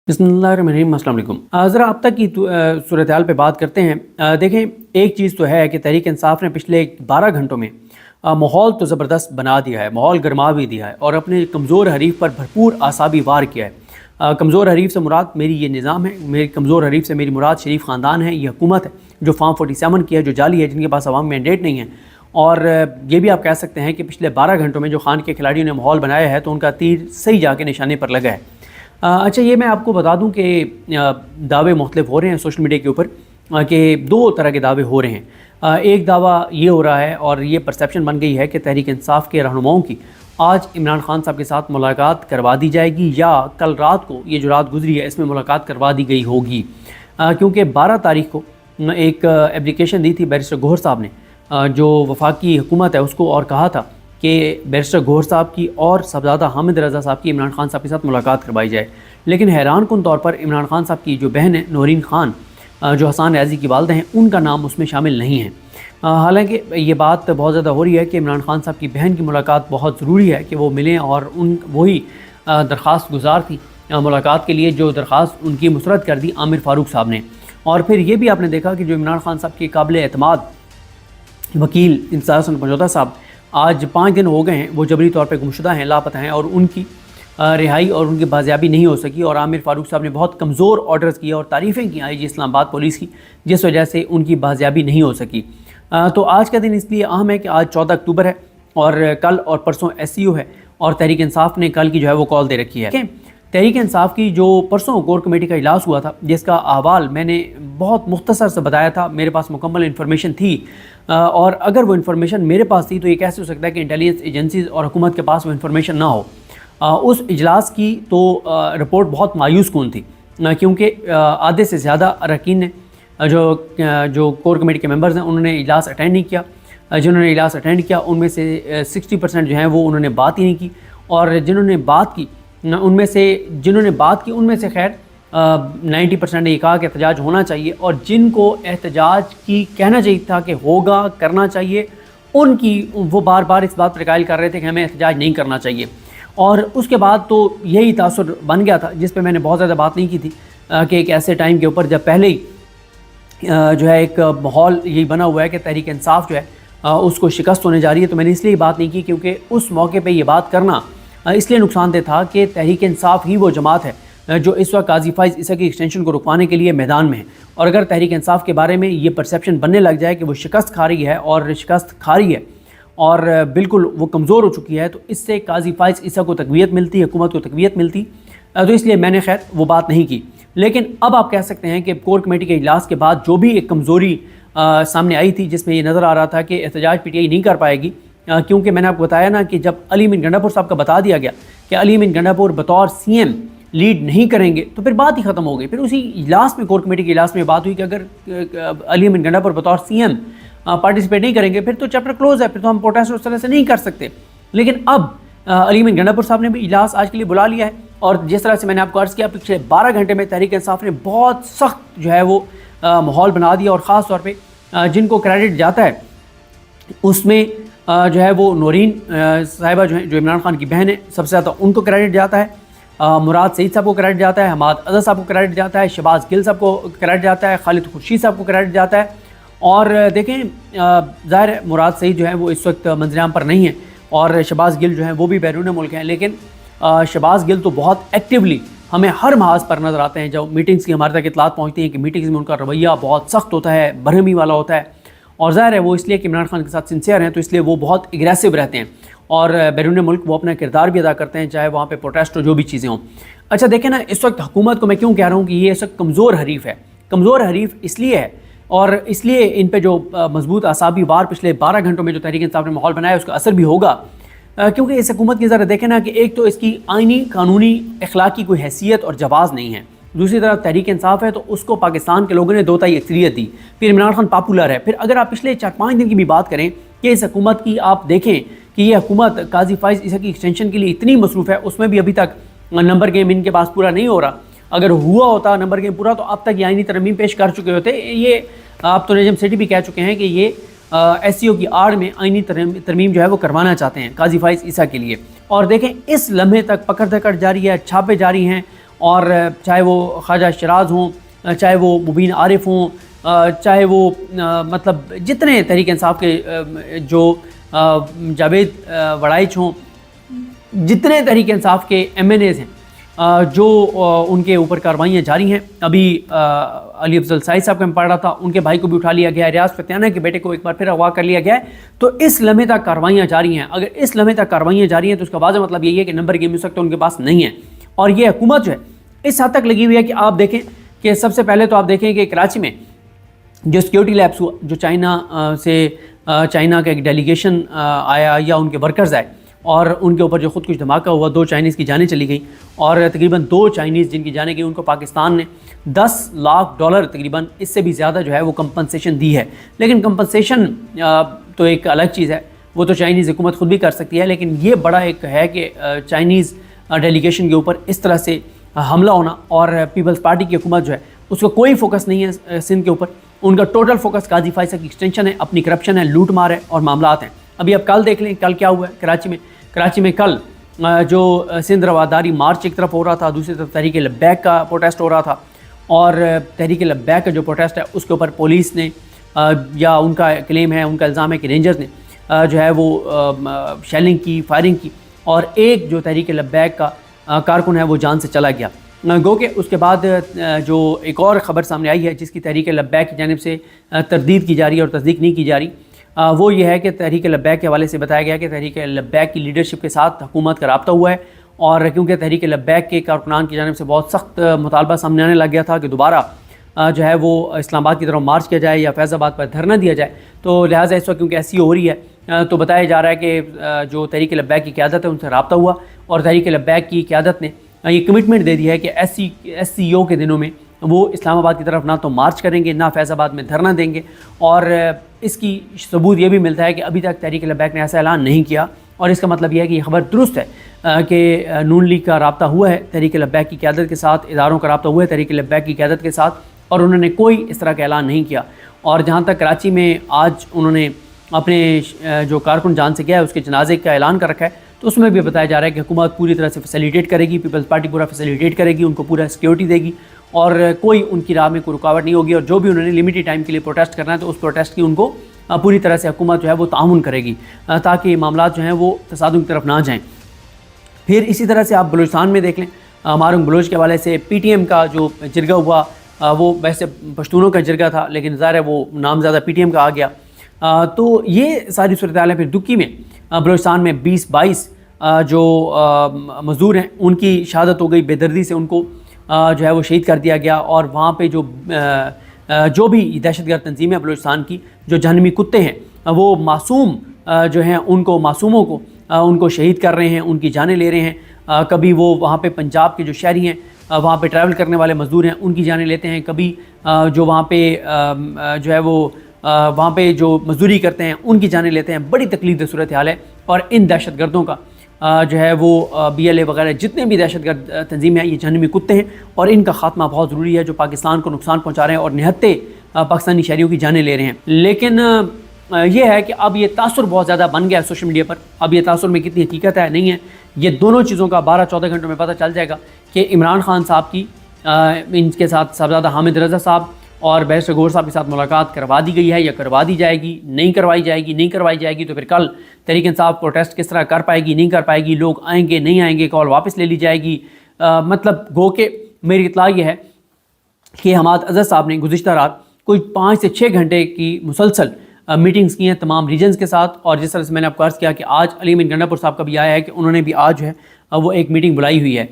बिस्मिल्लाहिर्रहमानिर्रहीम। अस्सलाम वालेकुम। ज़रा अब तक की सूरत हाल पे बात करते हैं। देखें, एक चीज़ तो है कि तहरीक इंसाफ ने पिछले 12 घंटों में माहौल तो ज़बरदस्त बना दिया है, माहौल गरमा भी दिया है और अपने कमज़ोर हरीफ पर भरपूर आसाबी वार किया है। कमज़ोर हरीफ से मुराद मेरी ये निज़ाम है, मेरी कमज़ोर हरीफ से मेरी मुराद शरीफ ख़ानदान है, ये हुकूमत है जो फार्म 47 की है, जो जाली है, जिनके पास अवामी मैंडेट नहीं है। और ये भी आप कह सकते हैं कि पिछले 12 घंटों में जो खान के खिलाड़ियों ने माहौल बनाया है तो उनका तीर सही जाके निशाने पर लगा है। अच्छा, ये मैं आपको बता दूं कि दावे मुख्तलिफ हो रहे हैं सोशल मीडिया के ऊपर कि दो तरह के दावे हो रहे हैं। एक दावा ये हो रहा है और ये परसेप्शन बन गई है कि तहरीक इंसाफ के रहनुमाओं की आज इमरान खान साहब के साथ मुलाकात करवा दी जाएगी या कल रात को, ये जो रात गुजरी है इसमें मुलाकात करवा दी गई होगी। क्योंकि 12 तारीख को एक एप्लीकेशन दी थी बैरिस्टर गौहर साहब ने, जो वफाकी हुकूमत है उसको, और कहा था कि बैरिस्टर गौहर साहब की और सबज़ादा हामिद रज़ा साहब की इमरान खान साहब के साथ मुलाकात करवाई जाए। लेकिन हैरान कुन तौर पर इमरान खान साहब की जो बहन है नौरीन खान, जो हसन रियाजी की वालदा हैं, उनका नाम उसमें शामिल नहीं है। हालांकि ये बात बहुत ज़्यादा हो रही है कि इमरान खान साहब की बहन की मुलाकात बहुत ज़रूरी है कि वो मिलें, और वही दरख्वास्त गुजार थी मुलाकात के लिए जो दरख्वास्त उनकी मुस्तरद कर दी आमिर फ़ारूक साहब ने। और फिर ये भी आपने देखा कि जो इमरान खान साहब के काबिल एतमाद वकील इंसार हसन पंजोता साहब आज 5 दिन हो गए हैं, वो जबरी तौर पे गुमशुदा हैं, लापता हैं, और उनकी रिहाई और उनकी बाजियाबी नहीं हो सकी। और आमिर फ़ारूक साहब ने बहुत कमज़ोर ऑर्डर्स किए और तारीफ़ें की IG इस्लामाबाद पुलिस की, जिस वजह से उनकी बाजियाबी नहीं हो सकी। तो आज का दिन इसलिए अहम है कि आज 14 अक्टूबर है और कल और परसों SCO है, और तहरीक इंसाफ ने कल की जो है वो कॉल दे रखी है। तहरीक इंसाफ की जो परसों कोर कमेटी का इजलास हुआ था, जिसका अहवाल मैंने बहुत मुख्तसर से बताया था, मेरे पास मुकम्मल इन्फॉर्मेशन थी, और अगर वो इन्फॉर्मेशन मेरे पास थी तो ये कैसे हो सकता है कि इंटेलिजेंस एजेंसीज़ और हुकूमत के पास वो इन्फॉर्मेशन ना हो। उस इजलास की तो रिपोर्ट बहुत मायूस कुन थी, क्योंकि आधे से ज़्यादा अरकान ने जो कोर कमेटी के मेंबर्स हैं उन्होंने इजलास अटेंड नहीं किया। जिन्होंने इजलास अटेंड किया उनमें से 60% जो हैं वो उन्होंने बात ही नहीं की, और जिन्होंने बात की उनमें से खैर 90% ने ये कहा कि एहतजाज होना चाहिए, और जिनको एहतजाज की कहना चाहिए था कि होगा, करना चाहिए, उनकी वो बार बार इस बात पर कायल कर रहे थे कि हमें एहतजाज नहीं करना चाहिए। और उसके बाद तो यही तासुर बन गया था, जिस पे मैंने बहुत ज़्यादा बात नहीं की थी, कि एक ऐसे टाइम के ऊपर जब पहले ही जो है एक माहौल यही बना हुआ है कि तहरीक इंसाफ जो है उसको शिकस्त होने जा रही है। तो मैंने इसलिए बात नहीं की क्योंकि उस मौके पर ये बात करना इसलिए नुकसानदेह था कि तहरीक इंसाफ ही वो जमात है जो इस वक्त काजी फाइज ईसा की एक्सटेंशन को रुकवाने के लिए मैदान में है। और अगर तहरीक इंसाफ के बारे में ये परसेप्शन बनने लग जाए कि वो शिकस्त खा रही है और बिल्कुल वो कमज़ोर हो चुकी है, तो इससे काजी फाइज ईसा को तक़वियत मिलती, हुकूमत को तक़वियत मिलती। तो इसलिए मैंने खैर वो बात नहीं की। लेकिन अब आप कह सकते हैं कि कोर कमेटी के इजलास के बाद जो भी एक कमज़ोरी सामने आई थी, जिसमें ये नज़र आ रहा था कि एहतजाज PTI नहीं कर पाएगी, क्योंकि मैंने आपको बताया ना कि जब अली अमीन गंडापुर साहब का बता दिया गया कि अली अमीन गंडापुर बतौर CM लीड नहीं करेंगे, तो फिर बात ही ख़त्म हो गई। फिर उसी इजलास में, कोर कमेटी के इजलास में बात हुई कि अगर अली अमीन गंडापुर बतौर CM पार्टिसिपेट नहीं करेंगे फिर तो चैप्टर क्लोज है, फिर तो हम प्रोटेस्ट उस तरह से नहीं कर सकते। लेकिन अब अली अमीन गंडापुर साहब ने भी इजलास आज के लिए बुला लिया है, और जिस तरह से मैंने आपको अर्ज़ किया पिछले 12 घंटे में तहरीक इंसाफ ने बहुत सख्त जो है वो माहौल बना दिया, और ख़ास तौर पर जिनको क्रेडिट जाता है उसमें जो है वो नौरीन साहिबा जो है, जो इमरान खान की बहन है, सबसे ज़्यादा उनको क्रेडिट जाता है। मुराद सईद साहब को क्रेडिट जाता है, हमाद अज़हर साहब को क्रेडिट जाता है, शहबाज गिल साहब को क्रेडिट जाता है, खालिद खुर्शीद साहब को क्रेडिट जाता है। और देखें, ज़ाहिर है मुराद सईद जो है वो इस वक्त मंज़िल-ए-आम पर नहीं है, और शहबाज गिल जो है वो भी बैरून मुल्क हैं। लेकिन शहबाज गिल तो बहुत एक्टिवली हमें हर महाज पर नज़र आते हैं। जब मीटिंग्स की हमारे तक इतलात पहुँचती हैं कि मीटिंग्स में उनका रवैया बहुत सख्त होता है, बरहमी वाला होता है, और ज़ाहिर है वो इसलिए कि इमरान खान के साथ सिंसियर हैं, तो इसलिए वो बहुत एग्रेसिव रहते हैं, और बैरून मुल्क वो अपना किरदार भी अदा करते हैं, चाहे वहाँ पे प्रोटेस्ट हो, जो भी चीज़ें हों। अच्छा देखें ना, इस वक्त हुकूमत को मैं क्यों कह रहा हूँ कि ये इस वक्त कमज़ोर हरीफ है। कमज़ोर हरीफ इसलिए है, और इसलिए इन पर जो मजबूत आसाबी वार पिछले 12 घंटों में जो तहरीक इंसाफ ने माहौल बनाया उसका असर भी होगा, क्योंकि इस हुकूमत की ज़रा देखें ना कि एक तो इसकी आइनी, कानूनी, अखलाकी कोई हैसियत और जवाज़ नहीं है। दूसरी तरफ तहरीक इंसाफ है तो उसको पाकिस्तान के लोगों ने 2 तिहाई अक्सरियत दी। फिर इमरान खान पॉपुलर है। फिर अगर आप पिछले 4-5 दिन की भी बात करें कि इस हुकूमत की, आप देखें कि ये हुकूमत काजी फाइज ईसा की एक्सटेंशन के लिए इतनी मसरूफ़ है, उसमें भी अभी तक नंबर गेम इनके पास पूरा नहीं हो रहा। अगर हुआ होता नंबर गेम पूरा तो अब तक ये आईनी तरमीम पेश कर चुके होते। ये आप तो नजम सेठी भी कह चुके हैं कि ये SCO की आड़ में आईनी तरमीम जो है वो करवाना चाहते हैं काजी फाइज ईसा के लिए। और देखें, इस लम्हे तक पकड़ धकड़ जारी है, छापे जारी हैं, اور چاہے وہ خواجہ شیراز ہوں، چاہے وہ مبین عارف ہوں، چاہے وہ مطلب جتنے تحریک انصاف کے جو جاوید وڑائچ ہوں، جتنے تحریک انصاف کے ایم این ایز ہیں جو ان کے اوپر کاروائیاں جاری ہیں. ابھی علی افضل سعید صاحب کا میں پڑھ رہا تھا، ان کے بھائی کو بھی اٹھا لیا گیا ہے، ریاض فتیانہ کے بیٹے کو ایک بار پھر اغوا کر لیا گیا ہے. تو اس لمحے تک کاروائیاں جاری ہیں. اگر اس لمحے تک کاروائیاں جاری ہیں تو اس کا واضح مطلب یہی ہے کہ نمبر گیم اس وقت ان کے پاس نہیں ہے. اور یہ حکومت جو ہے اس حد تک لگی ہوئی ہے کہ آپ دیکھیں کہ سب سے پہلے تو آپ دیکھیں کہ کراچی میں جو سیکیورٹی لیبس ہوا، جو چائنا کا ایک ڈیلیگیشن آیا یا ان کے ورکرز آئے اور ان کے اوپر جو خود کچھ دھماکہ ہوا، 2 چائنیز کی جانیں چلی گئیں اور تقریباً 2 چائنیز جن کی جانیں گئی ان کو پاکستان نے $10 لاکھ تقریباً اس سے بھی زیادہ جو ہے وہ کمپنسیشن دی ہے. لیکن کمپنسیشن تو ایک الگ چیز ہے، وہ تو چائنیز حکومت خود بھی کر سکتی ہے، لیکن یہ بڑا ایک ہے کہ چائنیز ڈیلیگیشن کے اوپر اس طرح سے حملہ ہونا. اور پیپلز پارٹی کی حکومت جو ہے اس کا کوئی فوکس نہیں ہے سندھ کے اوپر. ان کا ٹوٹل فوکس قاضی فیصل کی ایکسٹینشن ہے، اپنی کرپشن ہے، لوٹ مار ہے اور معاملات ہیں. ابھی آپ کل دیکھ لیں کل کیا ہوا ہے کراچی میں کل جو سندھ رواداری مارچ ایک طرف ہو رہا تھا، دوسری طرف تحریک لبیک کا پروٹیسٹ ہو رہا تھا. اور تحریک لبیک کا جو پروٹیسٹ ہے اس کے اوپر پولیس نے یا ان کا کلیم ہے، ان کا الزام ہے کہ رینجرز نے جو ہے وہ شیلنگ کی، فائرنگ کی اور ایک جو تحریک لبیک کا کارکن ہے وہ جان سے چلا گیا. گو کہ اس کے بعد جو ایک اور خبر سامنے آئی ہے جس کی تحریک لبیک کی جانب سے تردید کی جا رہی ہے اور تصدیق نہیں کی جا رہی، وہ یہ ہے کہ تحریک لبیک کے حوالے سے بتایا گیا کہ تحریک لبیک کی لیڈرشپ کے ساتھ حکومت کا رابطہ ہوا ہے. اور کیونکہ تحریک لبیک کے کارکنان کی جانب سے بہت سخت مطالبہ سامنے آنے لگ گیا تھا کہ دوبارہ جو ہے وہ اسلام آباد کی طرف مارچ کیا جائے یا فیض آباد پر دھرنا دیا جائے، تو لہٰذا اس وقت کیونکہ ایسی ہو رہی ہے تو بتایا جا رہا ہے کہ جو تحریک لبیک کی قیادت ہے ان سے رابطہ ہوا اور تحریک لبیک کی قیادت نے یہ کمٹمنٹ دے دی ہے کہ ایس سی او کے دنوں میں وہ اسلام آباد کی طرف نہ تو مارچ کریں گے، نہ فیض آباد میں دھرنا دیں گے. اور اس کی ثبوت یہ بھی ملتا ہے کہ ابھی تک تحریک لبیک نے ایسا اعلان نہیں کیا. اور اس کا مطلب یہ ہے کہ یہ خبر درست ہے کہ نون لیگ کا رابطہ ہوا ہے تحریک لبیک کی قیادت کے ساتھ، اداروں کا رابطہ ہوا ہے تحریک لبیک کی قیادت کے ساتھ اور انہوں نے کوئی اس طرح کا اعلان نہیں کیا. اور جہاں تک کراچی میں آج انہوں نے اپنے جو کارکن جان سے گیا ہے اس کے جنازے کا اعلان کر رکھا ہے، تو اس میں بھی بتایا جا رہا ہے کہ حکومت پوری طرح سے فیسیلیٹیٹ کرے گی، پیپلز پارٹی پورا فیسیلیٹیٹ کرے گی، ان کو پورا سیکیورٹی دے گی اور کوئی ان کی راہ میں کوئی رکاوٹ نہیں ہوگی. اور جو بھی انہوں نے لمیٹڈ ٹائم کے لیے پروٹیسٹ کرنا ہے تو اس پروٹیسٹ کی ان کو پوری طرح سے حکومت جو ہے وہ تعاون کرے گی تاکہ معاملات جو ہیں وہ تصادم کی طرف نہ جائیں. پھر اسی طرح سے آپ بلوچستان میں دیکھ لیں، مارنگ بلوچ کے حوالے سے پی ٹی ایم کا جو جرگہ ہوا وہ ویسے پشتونوں کا جرگہ تھا لیکن ظاہر ہے وہ نام زیادہ پی ٹی ایم کا آ گیا. تو یہ ساری صورتحال ہے. پھر دکی میں بلوچستان میں 22 جو مزدور ہیں ان کی شہادت ہو گئی، بے دردی سے ان کو جو ہے وہ شہید کر دیا گیا. اور وہاں پہ جو بھی دہشت گرد تنظیم ہے بلوچستان کی، جو جہنمی کتے ہیں، وہ معصوم جو ہیں ان کو معصوموں کو ان کو شہید کر رہے ہیں، ان کی جانیں لے رہے ہیں. کبھی وہ وہاں پہ پنجاب کے جو شہری ہیں، وہاں پہ ٹریول کرنے والے مزدور ہیں، ان کی جانیں لیتے ہیں. کبھی جو وہاں پہ جو ہے وہ وہاں پہ جو مزدوری کرتے ہیں ان کی جانیں لیتے ہیں. بڑی تکلیف دہ صورتحال ہے. اور ان دہشت گردوں کا جو ہے وہ بی ایل اے وغیرہ جتنے بھی دہشت گرد تنظیمیں ہیں یہ جہنمی کتے ہیں اور ان کا خاتمہ بہت ضروری ہے جو پاکستان کو نقصان پہنچا رہے ہیں اور نہتے پاکستانی شہریوں کی جانیں لے رہے ہیں. لیکن یہ ہے کہ اب یہ تاثر بہت زیادہ بن گیا ہے سوشل میڈیا پر. اب یہ تاثر میں کتنی حقیقت ہے نہیں ہے، یہ دونوں چیزوں کا 12-14 گھنٹوں میں پتہ چل جائے گا کہ عمران خان صاحب کی ان کے ساتھ صاحبزادہ حامد رضا صاحب اور بیرسٹر گور صاحب کے ساتھ ملاقات کروا دی گئی ہے یا کروا دی جائے گی، نہیں کروائی جائے گی. تو پھر کل تحریک انصاف پروٹیسٹ کس طرح کر پائے گی، نہیں کر پائے گی، لوگ آئیں گے نہیں آئیں گے، کال واپس لے لی جائے گی. مطلب گو کہ میری اطلاع یہ ہے کہ حماد اظہر صاحب نے گزشتہ رات کوئی 5 سے 6 گھنٹے کی مسلسل میٹنگز کی ہیں تمام ریجنز کے ساتھ. اور جس طرح سے میں نے آپ کو عرض کیا کہ آج علی امین گنڈا پور صاحب کا بھی آیا ہے کہ انہوں نے بھی آج جو ہے وہ ایک میٹنگ بلائی ہوئی ہے.